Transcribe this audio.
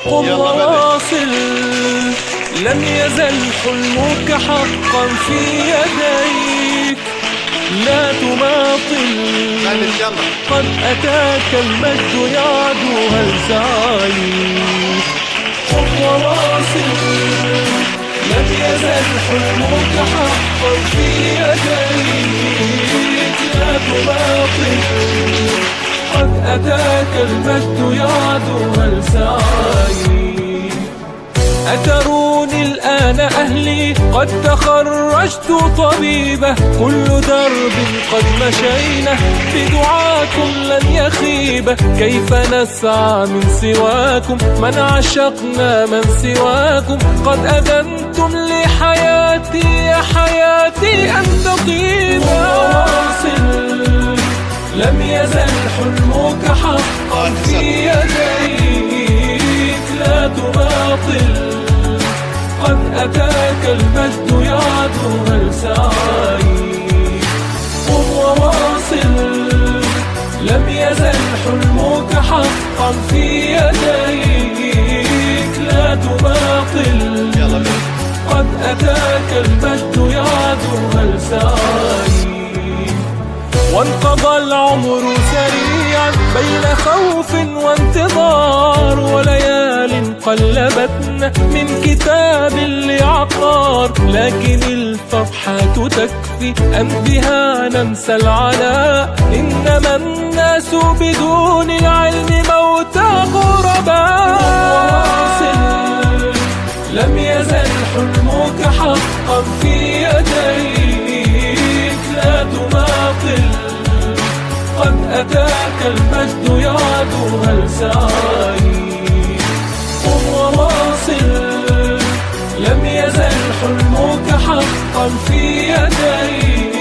قم وواصل، لم يزل حلمك حقا في يديك. لا تماطل، قد أتاك المجد يعدو هل سعيك. قم وواصل، لم يزل حلمك حقا في يديك. لا تماطل، قد أتاك المجد يعدو هل سعيك. أتروني الآن أهلي قد تخرجت طبيبة، كل درب قد مشينا بدعاكم لن يخيب. كيف نسعى من سواكم، من عشقنا من سواكم. قد أذنتم لحياتي يا حياتي أن تطيب. لم يزل حلمك حقا في يديك. لا تماطل، قد أتاك المجد يعدو هل سعيك. قم وواصل، لم يزل حلمك حقا في يديك. لا تماطل، قد أتاك المجد يعدو هل سعيك. وانقضى العمر سريعا بين خوف وانتظار، وليال قلبتنا من كتاب لعقار. لكن الفرحة تكفي أن بها ننسى العناء، إنما الناس بدون العلم موتى غرباء. لم يزل حلمك حقا في يديك. لا تماطل، قد أتاك المجد يعدو هل سعيك. قم وواصل، لم يزل حلمك حقا في يديك.